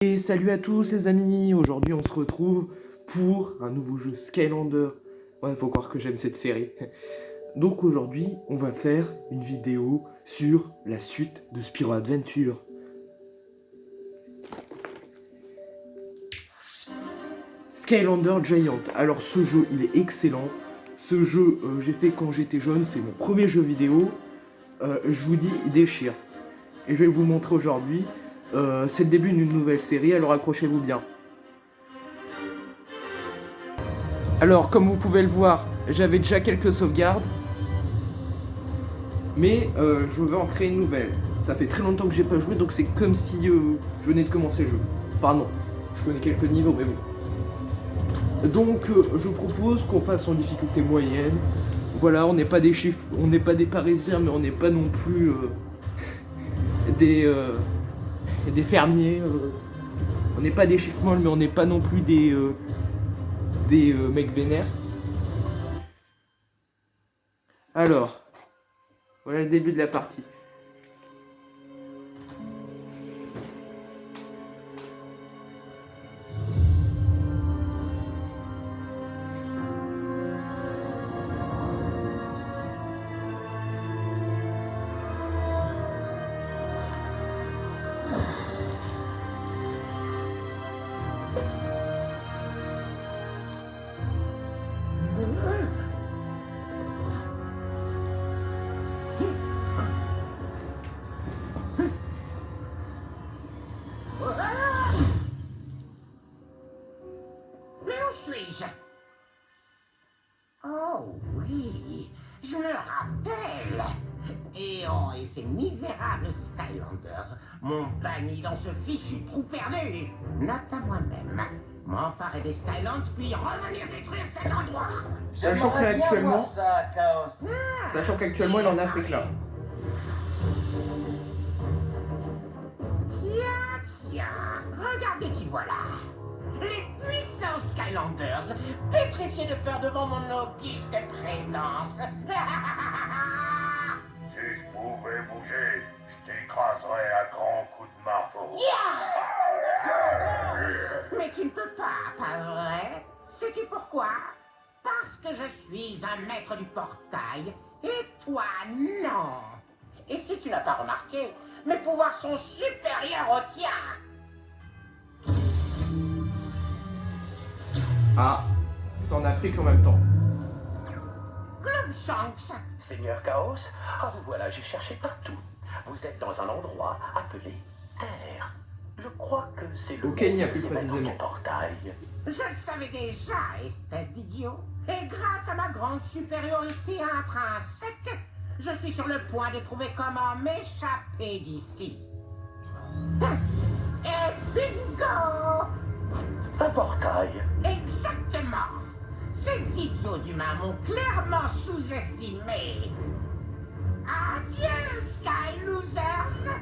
Et salut à tous les amis, aujourd'hui on se retrouve pour un nouveau jeu Skylander. Ouais, faut croire que j'aime cette série. Donc aujourd'hui on va faire une vidéo sur la suite de Spyro Adventure. Skylander Giant. Alors ce jeu il est excellent. Ce jeu j'ai fait quand j'étais jeune, c'est mon premier jeu vidéo. Je vous dis il déchire. Et je vais vous le montrer aujourd'hui. C'est le début d'une nouvelle série, alors accrochez-vous bien. Alors, comme vous pouvez le voir, j'avais déjà quelques sauvegardes. Mais je vais en créer une nouvelle. Ça fait très longtemps que j'ai pas joué, donc c'est comme si je venais de commencer le jeu. Enfin non, je connais quelques niveaux, mais bon. Donc je propose qu'on fasse en difficulté moyenne. Voilà, on n'est pas des chiffres, on n'est pas des Parisiens, mais on n'est pas non plus des fermiers. On n'est pas des chiffres molles, mais on n'est pas non plus des mecs vénères. Alors, voilà le début de la partie. Oh oui, je me rappelle. Et oh, et ces misérables Skylanders m'ont banni dans ce fichu trou perdu. Note à moi-même. M'emparer des Skylands puis revenir détruire cet endroit. Sachant qu'actuellement, Ah, sachant qu'actuellement il est en Afrique là. Tiens, regardez qui voilà. Les puissants Skylanders, pétrifiés de peur devant mon auguste présence. Si je pouvais bouger, je t'écraserais à grands coups de marteau. Mais tu ne peux pas vrai? Sais-tu pourquoi? Parce que je suis un maître du portail, et toi, non. Et si tu n'as pas remarqué, mes pouvoirs sont supérieurs aux tiens. Ah, c'est en Afrique en même temps. Glumshanks, Seigneur Chaos, ah vous voilà, j'ai cherché partout. Vous êtes dans un endroit appelé Terre. Je crois que c'est le Au Kenya, monde plus des événements précisément. du portail. je le savais déjà, espèce d'idiot. Et grâce à ma grande supériorité intrinsèque, je suis sur le point de trouver comment m'échapper d'ici. Et bingo! Un portail. Exactement. Ces idiots d'humains m'ont clairement sous-estimé. Adieu, Sky Losers.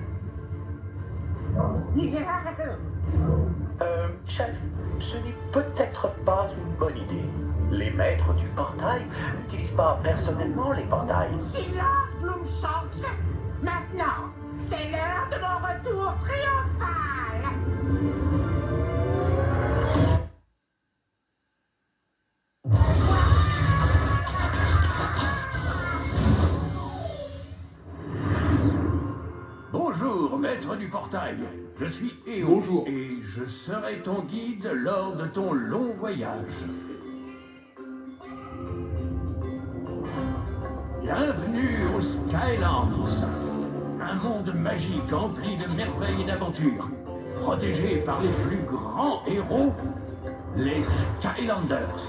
Chef, ce n'est peut-être pas une bonne idée. Les maîtres du portail n'utilisent pas personnellement les portails. Silence, Gloomshanks. Maintenant, c'est l'heure de mon retour triomphal. Bonjour, maître du portail. Je suis Eo. Bonjour. Et je serai ton guide lors de ton long voyage. Bienvenue aux Skylands. Un monde magique empli de merveilles et d'aventures. Protégé par les plus grands héros, les Skylanders.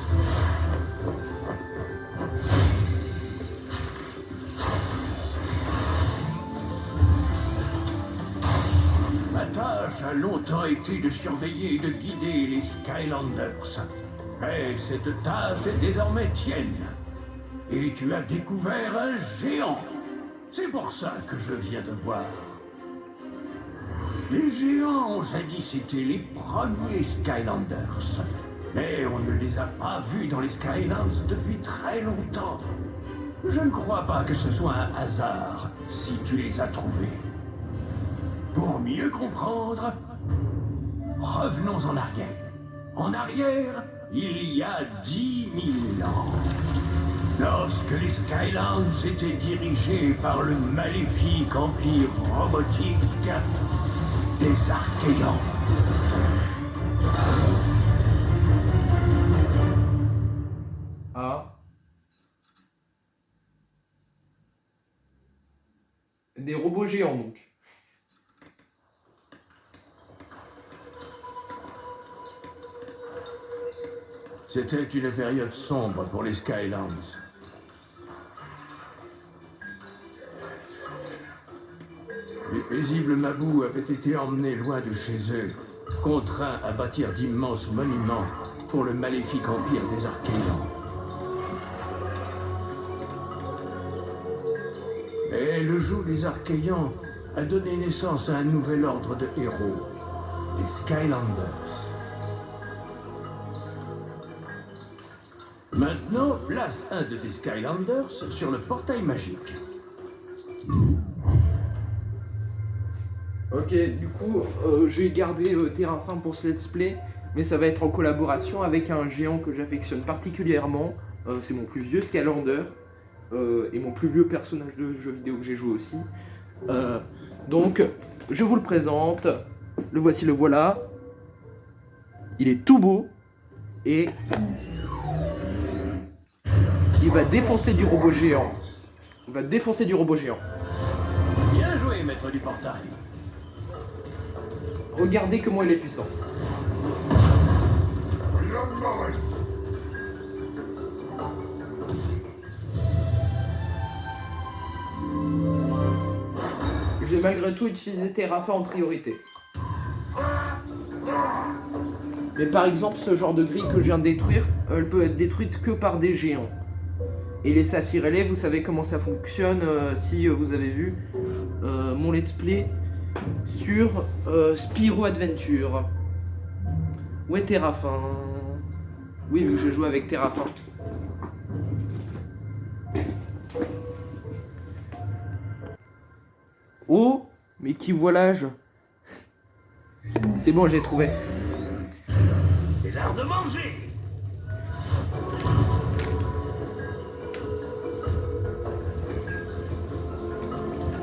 Ma tâche a longtemps été de surveiller et de guider les Skylanders. Mais cette tâche est désormais tienne. Et tu as découvert un géant. C'est pour ça que je viens de voir. Les géants ont jadis été les premiers Skylanders. Mais on ne les a pas vus dans les Skylands depuis très longtemps. Je ne crois pas que ce soit un hasard si tu les as trouvés. Pour mieux comprendre, revenons en arrière. En arrière, il y a 10 000 ans. Lorsque les Skylands étaient dirigés par le maléfique empire robotique des Archéons. Ah. Des robots géants donc. C'était une période sombre pour les Skylands. Les paisibles Mabous avaient été emmenés loin de chez eux, contraints à bâtir d'immenses monuments pour le maléfique empire des Archéons. Et le joug des Archéons a donné naissance à un nouvel ordre de héros, les Skylanders. Maintenant, place un de tes Skylanders sur le portail magique. Ok, du coup, j'ai gardé Terrafin pour ce let's play, mais ça va être en collaboration avec un géant que j'affectionne particulièrement. C'est mon plus vieux Skylander, et mon plus vieux personnage de jeu vidéo que j'ai joué aussi. Donc, je vous le présente. Le voici, le voilà. Il est tout beau, et il va défoncer du robot géant. Il va défoncer du robot géant. Bien joué, maître du portail. Regardez comment il est puissant. Je vais malgré tout utiliser Terrafin en priorité. Mais par exemple, ce genre de grille que je viens de détruire, elle peut être détruite que par des géants. Et les saphirs ailés, vous savez comment ça fonctionne si vous avez vu mon let's play sur Spyro Adventure. Où est Terrafin? Oui, vu que je joue avec Terrafin. Oh, mais qui voilà-je? C'est bon, j'ai trouvé. C'est l'heure de manger.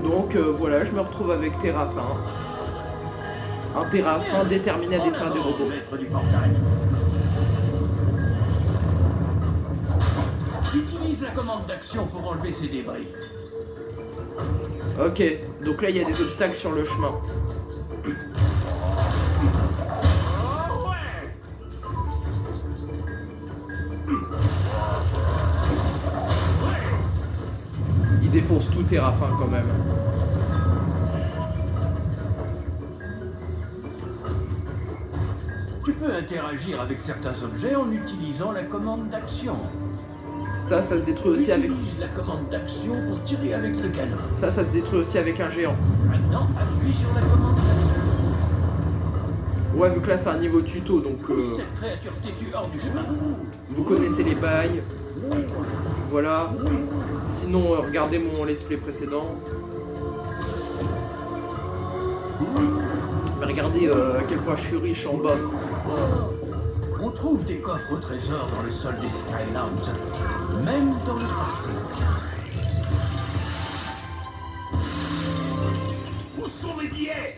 Donc voilà, je me retrouve avec Terrafin. Un Terrafin déterminé à détruire des robots. Maître du portail. Utilise la commande d'action pour enlever ces débris. Ok, donc là il y a des obstacles sur le chemin. Oh ouais. Il défonce tout Terrafin quand même. Tu peux interagir avec certains objets en utilisant la commande d'action. Ça se détruit aussi avec... Utilise la commande d'action pour tirer avec le canon. Ça se détruit aussi avec un géant. Maintenant, appuie sur la commande d'action. Ouais, vu que là c'est un niveau tuto, donc Pousse cette créature têtue hors du chemin. vous connaissez les bails. Voilà. Sinon, regardez mon let's play précédent. Mais regardez à quel point je suis riche en bas. On trouve des coffres au trésor dans le sol des Skylands, même dans le passé. Où sont mes billets?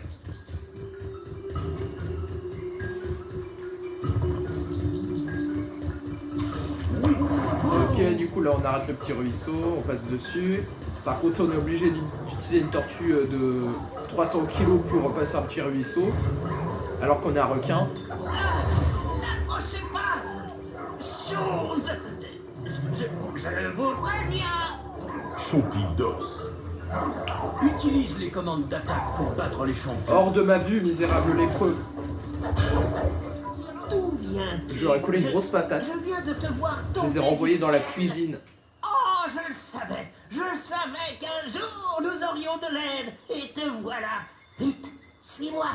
Ok, du coup là on arrête le petit ruisseau, on passe dessus. Par contre on est obligé d'utiliser une tortue de 300 kg pour passer un petit ruisseau. Alors qu'on est un requin. N'approchez pas! Chose! Je vous préviens! Chompi d'os. Utilise les commandes d'attaque pour battre les champions. Hors de ma vue, misérable lépreux. D'où viens-tu? J'aurais collé une grosse patate. Je viens de te voir Je tomber. les ai renvoyés du dans la ciel. cuisine. Oh, je le savais! Je savais qu'un jour nous aurions de l'aide! Et te voilà! Vite, suis-moi!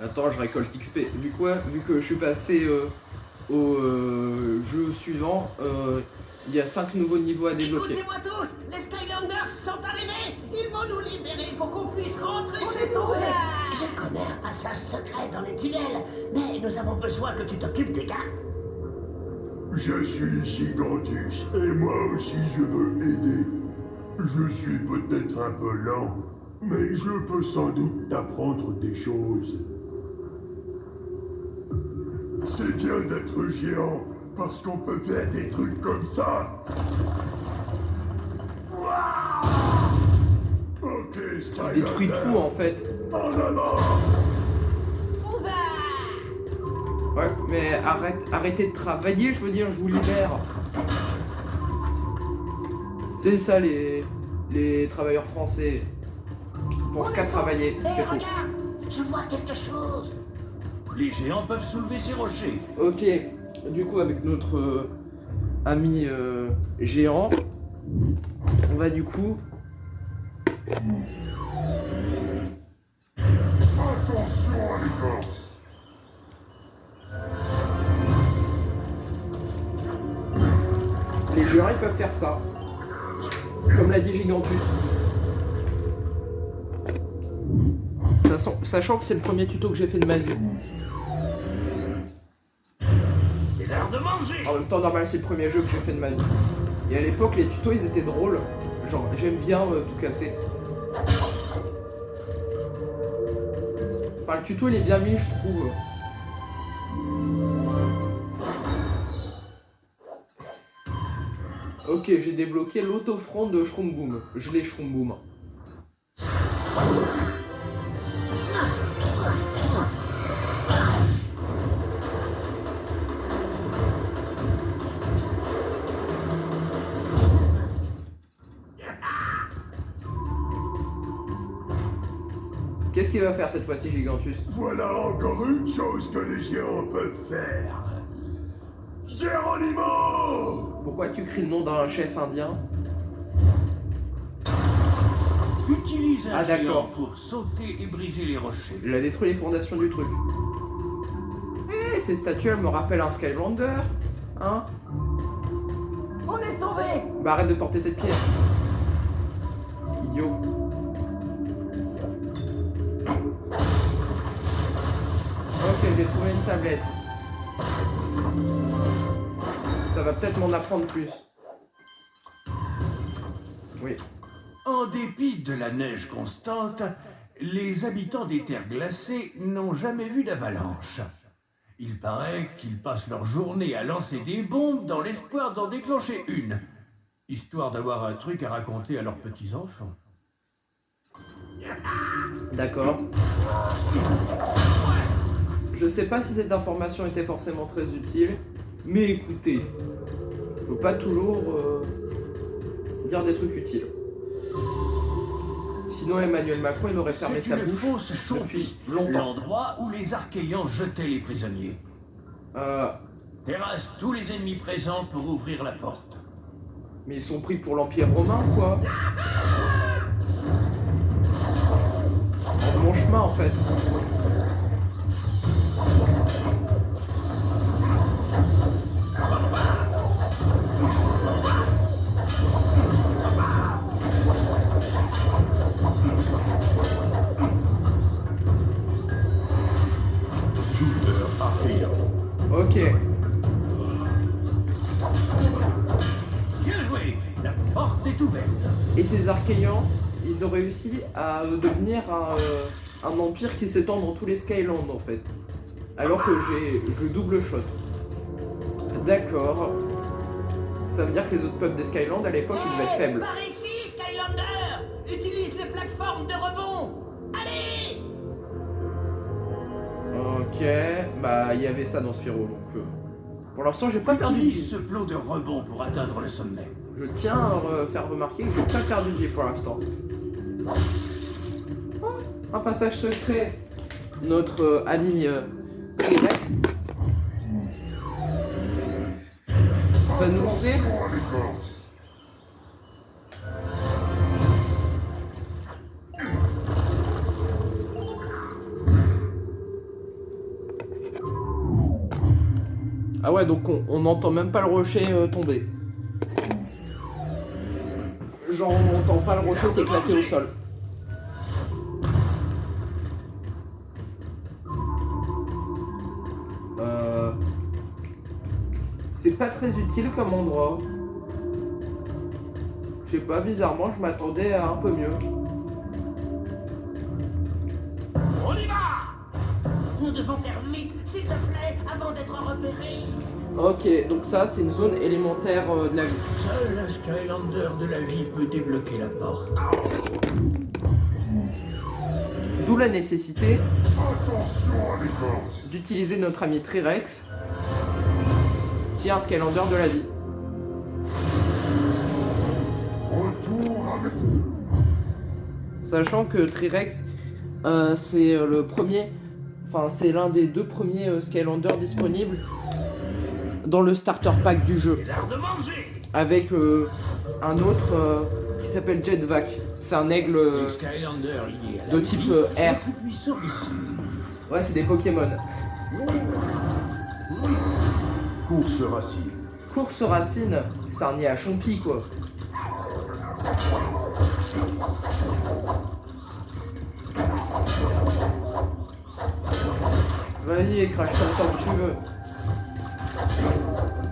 Attends, je récolte XP. Vu que je suis passé au jeu suivant, il y a 5 nouveaux niveaux à débloquer. Écoutez-moi tous! Les Skylanders sont arrivés! Ils vont nous libérer pour qu'on puisse rentrer chez nous! Je connais un passage secret dans les tunnels, mais nous avons besoin que tu t'occupes des gardes. Je suis Gigantus, et moi aussi je veux aider. Je suis peut-être un peu lent, mais je peux sans doute t'apprendre des choses. C'est bien d'être géant, parce qu'on peut faire des trucs comme ça. Ok, Skylander. Détruit tout en fait. En avant. Ouais, mais arrêtez de travailler, je veux dire, je vous libère. C'est ça les travailleurs français. Ils pensent qu'à travailler, Hé, c'est faux. regarde, je vois quelque chose. Les géants peuvent soulever ces rochers. Ok, du coup avec notre ami géant, on va du coup... Attention à l'écorce. Les géants ils peuvent faire ça. Comme l'a dit Gigantus. Sachant que c'est le premier tuto que j'ai fait de ma vie. C'est l'heure de manger. En même temps normal c'est le premier jeu que j'ai fait de ma vie. Et à l'époque les tutos ils étaient drôles. Genre j'aime bien tout casser. Enfin le tuto il est bien mis je trouve. Ok, j'ai débloqué l'autofront de Shroomboom. Je l'ai Shroomboom. Qu'est-ce qu'il va faire cette fois-ci, Gigantus? Voilà encore une chose que les géants peuvent faire. Geronimo! Pourquoi tu cries le nom d'un chef indien? Utilise un Ah, d'accord. géant pour sauter et briser les rochers. Il a détruit les fondations du truc. Eh, ces statues, elles me rappellent un Skylander. Hein? On est sauvé. Bah arrête de porter cette pierre. Idiot. Ok, j'ai trouvé une tablette. Ça va peut-être m'en apprendre plus. Oui. En dépit de la neige constante, les habitants des terres glacées n'ont jamais vu d'avalanche. Il paraît qu'ils passent leur journée à lancer des bombes dans l'espoir d'en déclencher une, histoire d'avoir un truc à raconter à leurs petits-enfants. D'accord. Je sais pas si cette information était forcément très utile, mais écoutez, faut pas toujours dire des trucs utiles. Sinon Emmanuel Macron il aurait fermé C'est sa une bouche fausse depuis Chompie, longtemps. l'endroit où les Archéans jetaient les prisonniers. Terrasse tous les ennemis présents pour ouvrir la porte. Mais ils sont pris pour l'Empire romain quoi. En mon chemin en fait. Ok. Bien joué, la porte est ouverte. Et ces Archéans, ils ont réussi à devenir un empire qui s'étend dans tous les Skylands en fait. Alors que j'ai le double shot. D'accord. Ça veut dire que les autres peuples des Skylands à l'époque ils devaient être faibles. Par ici, Skylander. Utilise les plateformes de rebond. Allez. Ok, bah il y avait ça dans Spyro donc pour l'instant j'ai pas perdu de Utilise vie. ce flot de rebond pour atteindre le sommet. Je tiens à faire remarquer que j'ai pas perdu de vie pour l'instant. Oh, un passage secret. Notre ami Trivette va nous montrer. Attention à l'écorce. Ah ouais donc on n'entend même pas le rocher tomber. Genre on n'entend pas le rocher s'éclater au sol. C'est pas très utile comme endroit. Je sais pas, bizarrement, je m'attendais à un peu mieux. On y va! Nous devons faire vite, s'il te plaît, avant d'être repérés. Ok, donc ça, c'est une zone élémentaire de la vie. Seul un Skylander de la vie peut débloquer la porte. D'où la nécessité Attention à l'écorce. d'utiliser notre ami Trirex, qui est un Skylander de la vie. Retour avec... Sachant que Trirex, c'est le premier, enfin c'est l'un des 2 premiers Skylanders disponibles dans le starter pack du jeu, L'heure de manger! avec un autre qui s'appelle Jetvac. C'est un aigle Les Skylanders liés à la de vie type sont R. plus puissants ici. Ouais, c'est des Pokémon. Course racine. Course racine, c'est un nid à champi quoi. Vas-y, crache tant que tu veux.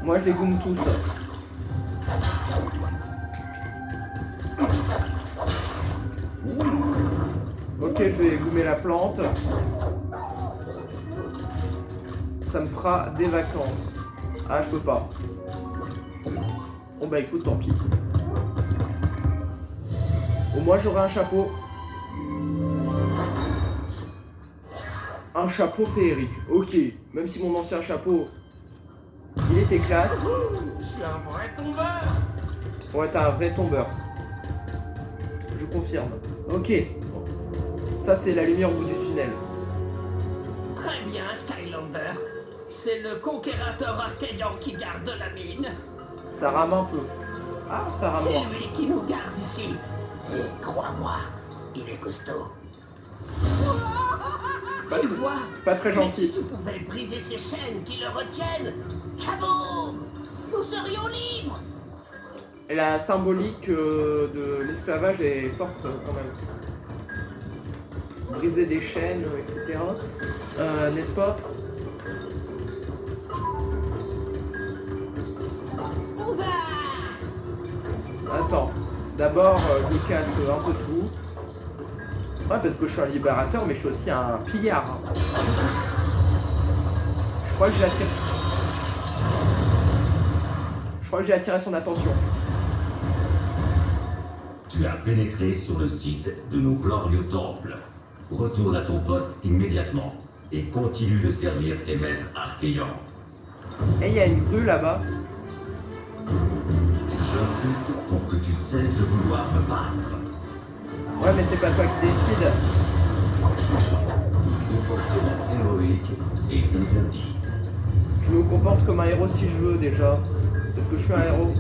Moi je les gomme tous. Ok, je vais gommer la plante. Ça me fera des vacances. Ah, je peux pas. Bon bah écoute, tant pis. Au moins j'aurai un chapeau. Un chapeau féerique. Ok. Même si mon ancien chapeau, il était classe. Je suis un vrai tombeur! Ouais, t'as un vrai tombeur. Je confirme. Ok. Ça, c'est la lumière au bout du tunnel. Très bien, Skylander. C'est le conquérateur Archéon qui garde la mine. Ça rame un peu. Ah, ça rame C'est moins. lui qui nous garde ici. Et crois-moi, il est costaud. Tu vois? Pas très Mais gentil. si tu pouvais briser ces chaînes qui le retiennent, kaboum! Nous serions libres! Et la symbolique de l'esclavage est forte quand même. Briser des chaînes, etc. N'est-ce pas? On va! Attends. D'abord, je casse un peu tout. Ouais, parce que je suis un libérateur, mais je suis aussi un pillard. Hein. Je crois que j'ai attiré son attention. Tu as pénétré sur le site de nos glorieux temples. Retourne à ton poste immédiatement et continue de servir tes maîtres archéants. Et il y a une grue là-bas. J'insiste pour que tu cesses de vouloir me battre. Ouais, mais c'est pas toi qui décide. Ton comportement héroïque est interdit. Je me comporte comme un héros si je veux déjà. Parce que je suis un héros.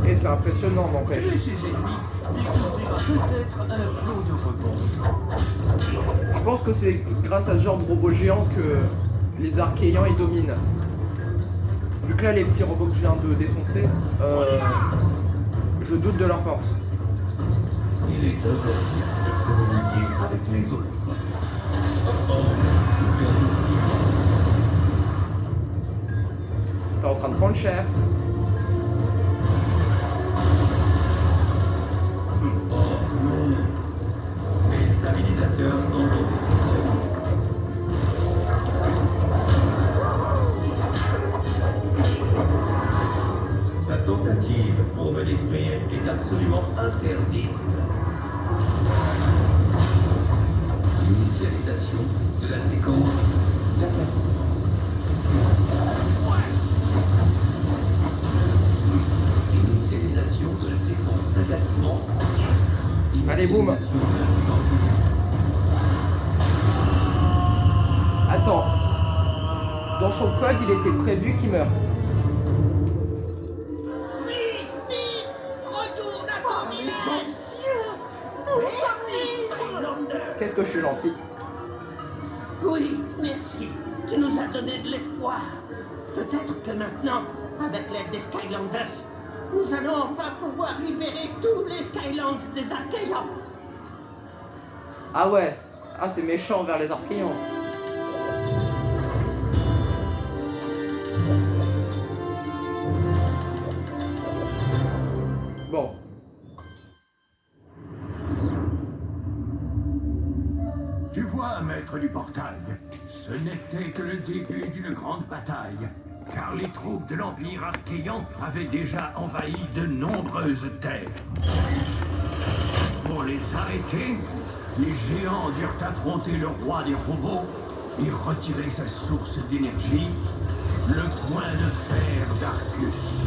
Et c'est impressionnant, n'empêche. Tuer ses ennemis découvrira peut-être un flot de rebond. Je pense que c'est grâce à ce genre de robot géant que les Archéens ils dominent. Vu que là, les petits robots que je viens de défoncer, je doute de leur force. Il est interdit de communiquer avec les autres. Oh, je viens d'oublier. T'es en train de prendre cher. Oh non. Les stabilisateurs semblent dysfonctionnels. Ta tentative pour me détruire est absolument interdite. Initialisation de la séquence d'agacement. Initialisation de la séquence d'agacement. Allez, boum. Initialisation de la séquence. Attends. Dans son code, il était prévu qu'il meure. Vite, vite! Retourne à ton village! Merci, Skylander! Qu'est-ce que je suis gentil. Oui, merci. Tu nous as donné de l'espoir. Peut-être que maintenant, avec l'aide des Skylanders, nous allons enfin pouvoir libérer tous les Skylands des Archéens. Ah ouais. Ah, c'est méchant envers les Archéens. Bon. Tu vois, maître du portail, ce n'était que le début d'une grande bataille, car les troupes de l'Empire Archéan avaient déjà envahi de nombreuses terres. Pour les arrêter, les géants durent affronter le roi des robots et retirer sa source d'énergie, le point de fer d'Arcus.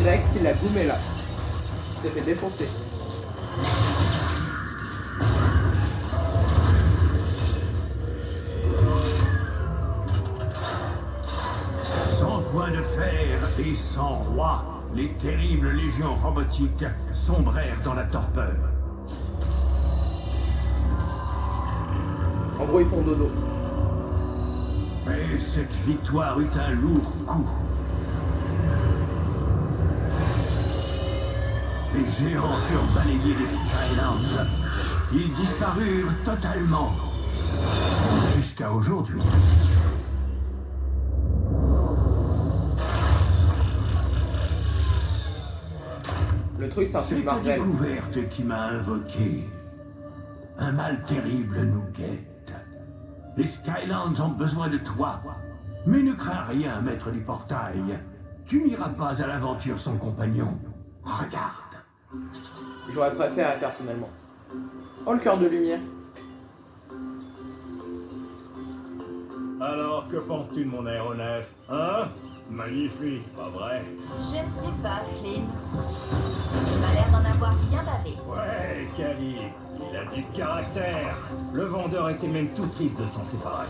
Rex, il l'a goumé là. Il s'est fait défoncer. Sans point de fer et sans roi, les terribles légions robotiques sombrèrent dans la torpeur. En gros, ils font dodo. Mais cette victoire eut un lourd coup. Les géants furent balayés des Skylands. Ils disparurent totalement. Jusqu'à aujourd'hui. Le truc, c'est un film Cette Marvel. découverte qui m'a invoqué. Un mal terrible nous guette. Les Skylands ont besoin de toi. Mais ne crains rien, maître du portail. Tu n'iras pas à l'aventure sans compagnon. Regarde. J'aurais préféré personnellement. Oh, le cœur de lumière. Alors, que penses-tu de mon aéronef? Hein? Magnifique, pas vrai? Je ne sais pas, Flynn. Il m'a l'air d'en avoir bien bavé. Ouais, Cali, il a du caractère. Le vendeur était même tout triste de s'en séparer.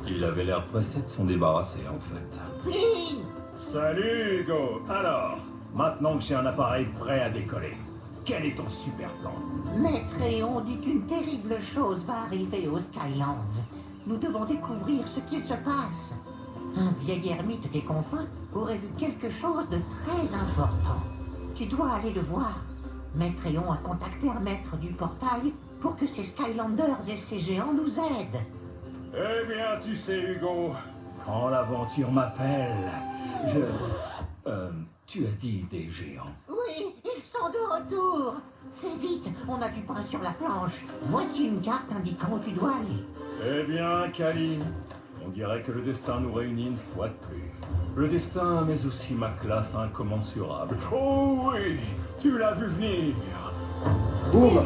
Il avait l'air pressé de s'en débarrasser, en fait. Flynn! Salut, Hugo. Alors, maintenant que j'ai un appareil prêt à décoller, quel est ton super plan? Maître Eon dit qu'une terrible chose va arriver aux Skylands. Nous devons découvrir ce qu'il se passe. Un vieil ermite des confins aurait vu quelque chose de très important. Tu dois aller le voir. Maître Eon a contacté un maître du portail pour que ces Skylanders et ces géants nous aident. Eh bien, tu sais, Hugo, quand l'aventure m'appelle, tu as dit des géants. Oui, ils sont de retour. Fais vite, on a du pain sur la planche. Voici une carte indiquant où tu dois aller. Eh bien, Kali, on dirait que le destin nous réunit une fois de plus. Le destin, mais aussi ma classe incommensurable. Oh oui, tu l'as vu venir. Boum.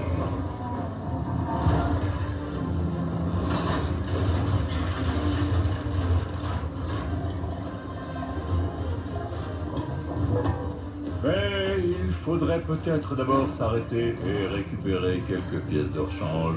Mais il faudrait peut-être d'abord s'arrêter et récupérer quelques pièces de rechange.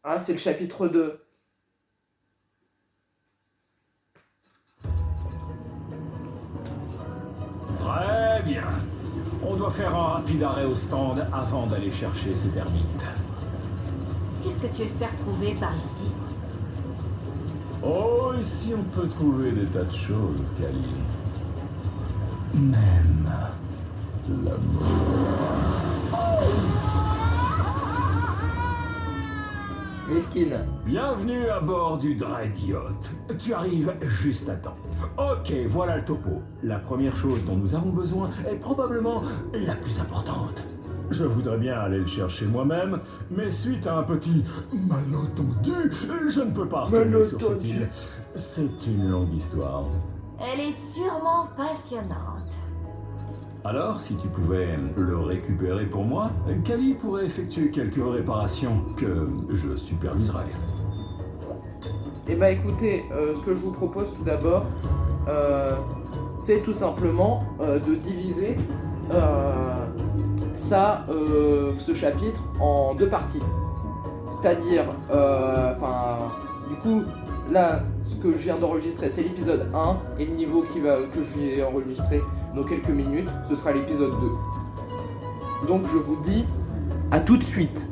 Ah, c'est le chapitre 2. Très bien. On doit faire un rapide arrêt au stand avant d'aller chercher ces termites. Qu'est-ce que tu espères trouver par ici? Oh, ici on peut trouver des tas de choses, Kali. Même l'amour. Mesquine. Bienvenue à bord du Dread Yacht. Tu arrives juste à temps. Ok, voilà le topo. La première chose dont nous avons besoin est probablement la plus importante. Je voudrais bien aller le chercher moi-même, mais suite à un petit malentendu, je ne peux pas retourner sur cette île. C'est une longue histoire. Elle est sûrement passionnante. Alors, si tu pouvais le récupérer pour moi, Kali pourrait effectuer quelques réparations que je superviserai. Eh bah écoutez, ce que je vous propose tout d'abord, c'est tout simplement de diviser ce chapitre en 2 parties. C'est-à-dire, du coup, là, ce que je viens d'enregistrer, c'est l'épisode 1, et le niveau que je vais enregistrer dans quelques minutes, ce sera l'épisode 2. Donc je vous dis à tout de suite.